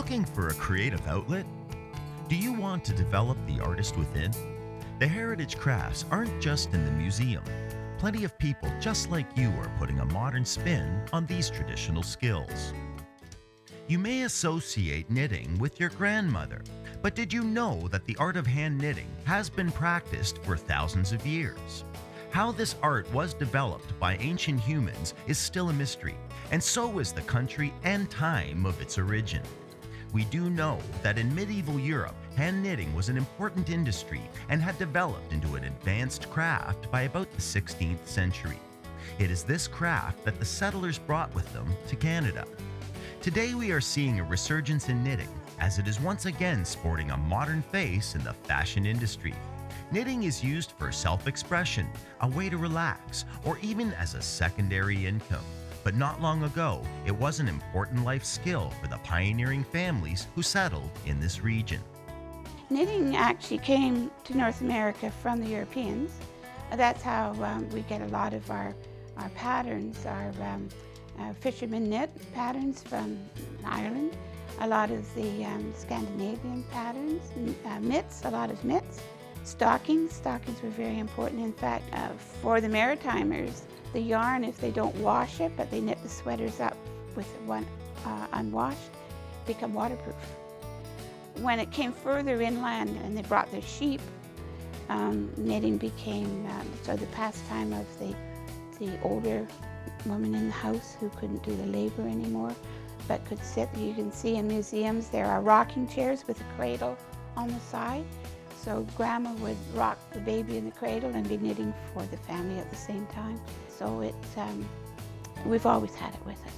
Looking for a creative outlet? Do you want to develop the artist within? The heritage crafts aren't just in the museum. Plenty of people just like you are putting a modern spin on these traditional skills. You may associate knitting with your grandmother, but did you know that the art of hand knitting has been practiced for thousands of years? How this art was developed by ancient humans is still a mystery, and so is the country and time of its origin. We do know that in medieval Europe, hand knitting was an important industry and had developed into an advanced craft by about the 16th century. It is this craft that the settlers brought with them to Canada. Today we are seeing a resurgence in knitting, as it is once again sporting a modern face in the fashion industry. Knitting is used for self-expression, a way to relax, or even as a secondary income. But not long ago, it was an important life skill for the pioneering families who settled in this region. Knitting actually came to North America from the Europeans. That's how we get a lot of our patterns, our fishermen knit patterns from Ireland, a lot of the Scandinavian patterns, mitts, a lot of mitts. Stockings were very important. In fact, for the Maritimers, the yarn, if they don't wash it, but they knit the sweaters up with one unwashed, become waterproof. When it came further inland and they brought their sheep, knitting became sort of the pastime of the older woman in the house who couldn't do the labor anymore, but could sit. You can see in museums there are rocking chairs with a cradle on the side. So Grandma would rock the baby in the cradle and be knitting for the family at the same time. So we've always had it with us.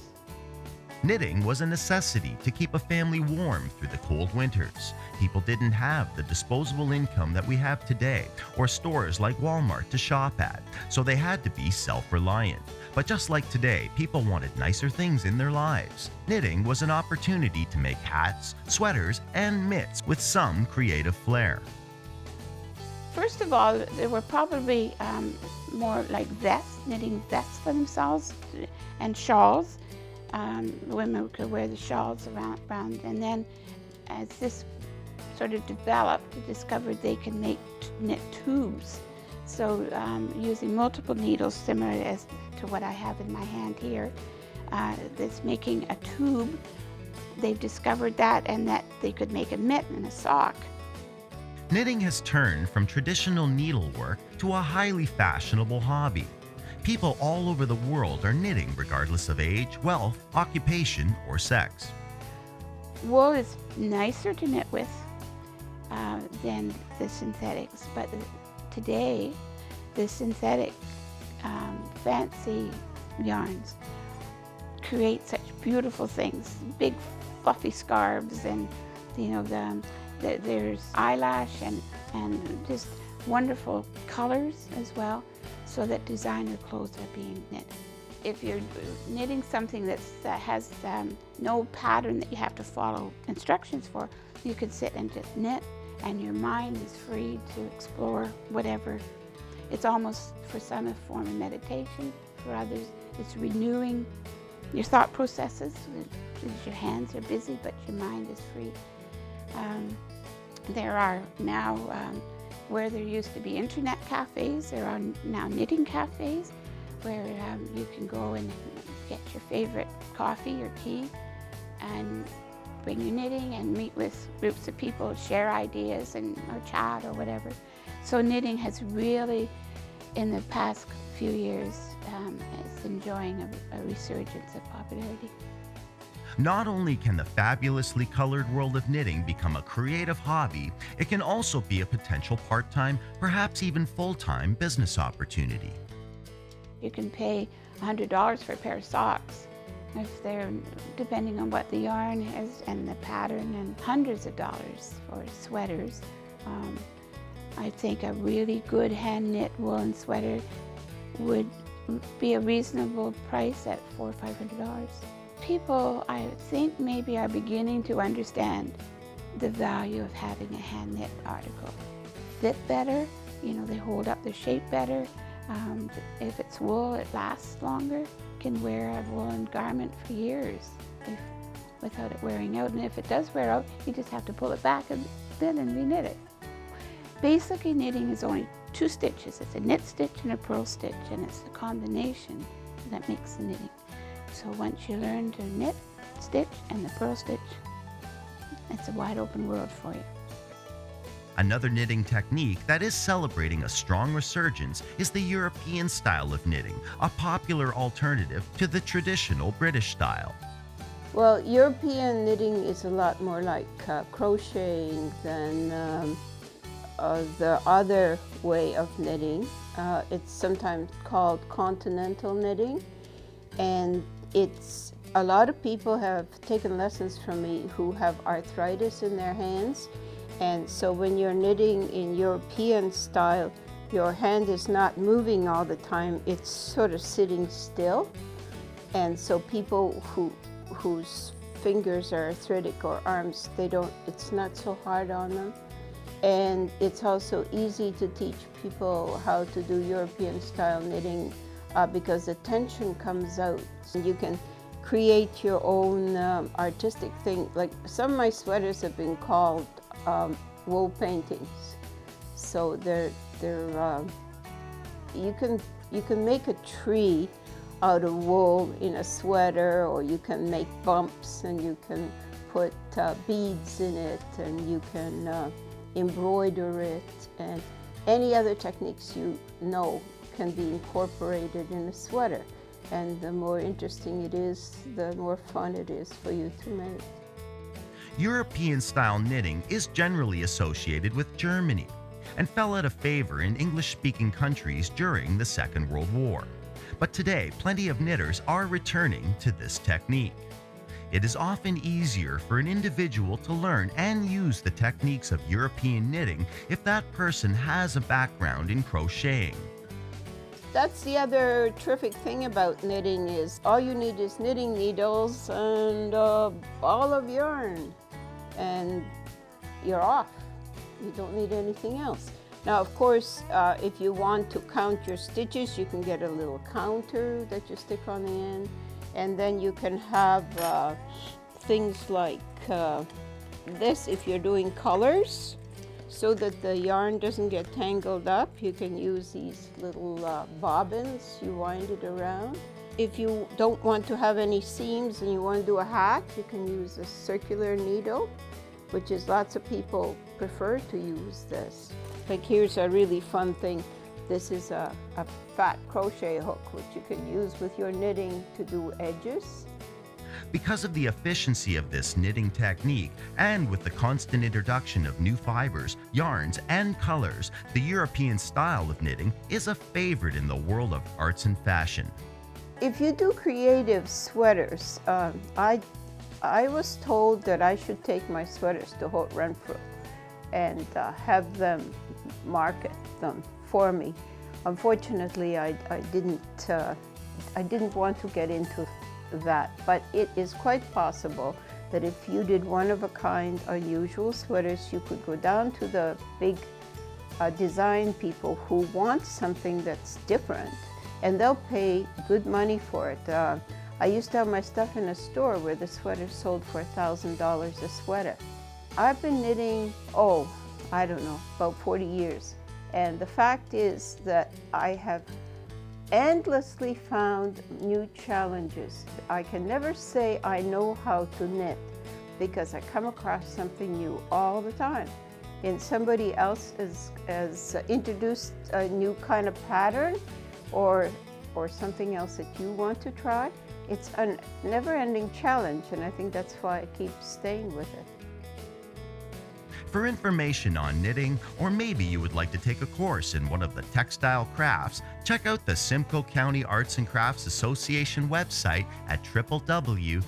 Knitting was a necessity to keep a family warm through the cold winters. People didn't have the disposable income that we have today, or stores like Walmart to shop at, so they had to be self-reliant. But just like today, people wanted nicer things in their lives. Knitting was an opportunity to make hats, sweaters, and mitts with some creative flair. First of all, there were probably more like vests, knitting vests for themselves, and shawls. Women could wear the shawls around, and then as this sort of developed, they discovered they can knit tubes. So using multiple needles, similar as to what I have in my hand here, that's making a tube. They've discovered that, and that they could make a mitt and a sock. Knitting has turned from traditional needlework to a highly fashionable hobby. People all over the world are knitting regardless of age, wealth, occupation, or sex. Wool is nicer to knit with than the synthetics, but today the synthetic fancy yarns create such beautiful things, big fluffy scarves, and there's eyelash and just wonderful colors as well, so that designer clothes are being knit. If you're knitting something that has no pattern that you have to follow instructions for, you can sit and just knit, and your mind is free to explore whatever. It's almost, for some, a form of meditation. For others, it's renewing your thought processes. Your hands are busy, but your mind is free. There are now, where there used to be internet cafes, there are now knitting cafes where you can go and get your favorite coffee or tea and bring your knitting and meet with groups of people, share ideas or chat or whatever. So knitting has really, in the past few years, is enjoying a resurgence of popularity. Not only can the fabulously colored world of knitting become a creative hobby, it can also be a potential part-time, perhaps even full-time business opportunity. You can pay $100 for a pair of socks, if they're, depending on what the yarn is and the pattern, and hundreds of dollars for sweaters. I think a really good hand-knit woolen sweater would be a reasonable price at $400 or $500. People, I think, maybe are beginning to understand the value of having a hand-knit article. Fit better, they hold up their shape better. If it's wool, it lasts longer. You can wear a woolen garment for years without it wearing out. And if it does wear out, you just have to pull it back and then re-knit it. Basically, knitting is only 2 stitches. It's a knit stitch and a purl stitch, and it's the combination that makes the knitting. So once you learn to knit, stitch, and the purl stitch, it's a wide open world for you. Another knitting technique that is celebrating a strong resurgence is the European style of knitting, a popular alternative to the traditional British style. Well, European knitting is a lot more like crocheting than the other way of knitting. It's sometimes called continental knitting, and a lot of people have taken lessons from me who have arthritis in their hands. And so when you're knitting in European style, your hand is not moving all the time, it's sort of sitting still. And so people whose fingers are arthritic or arms, it's not so hard on them. And it's also easy to teach people how to do European style knitting because the tension comes out. And you can create your own artistic thing. Like some of my sweaters have been called wool paintings. So you can make a tree out of wool in a sweater, or you can make bumps and you can put beads in it, and you can embroider it, and any other techniques you know can be incorporated in a sweater. And the more interesting it is, the more fun it is for you to make. European-style knitting is generally associated with Germany and fell out of favor in English-speaking countries during the Second World War. But today, plenty of knitters are returning to this technique. It is often easier for an individual to learn and use the techniques of European knitting if that person has a background in crocheting. That's the other terrific thing about knitting is all you need is knitting needles and a ball of yarn, and you're off. You don't need anything else. Now, of course, if you want to count your stitches, you can get a little counter that you stick on the end, and then you can have things like this if you're doing colors. So that the yarn doesn't get tangled up, you can use these little bobbins. You wind it around. If you don't want to have any seams and you want to do a hat, you can use a circular needle, which is lots of people prefer to use this. Like here's a really fun thing. This is a fat crochet hook, which you can use with your knitting to do edges. Because of the efficiency of this knitting technique, and with the constant introduction of new fibers, yarns, and colors, the European style of knitting is a favorite in the world of arts and fashion. If you do creative sweaters, I was told that I should take my sweaters to Haute Renfrew and have them market them for me. Unfortunately, I didn't want to get into that, but it is quite possible that if you did one-of-a-kind unusual sweaters, you could go down to the big design people who want something that's different, and they'll pay good money for it. I used to have my stuff in a store where the sweaters sold for $1,000 a sweater. I've been knitting, I don't know, about 40 years, and the fact is that I have endlessly found new challenges. I can never say I know how to knit because I come across something new all the time. And somebody else has introduced a new kind of pattern or something else that you want to try. It's a never-ending challenge, and I think that's why I keep staying with it. For information on knitting, or maybe you would like to take a course in one of the textile crafts, check out the Simcoe County Arts and Crafts Association website at www.skaca.ca.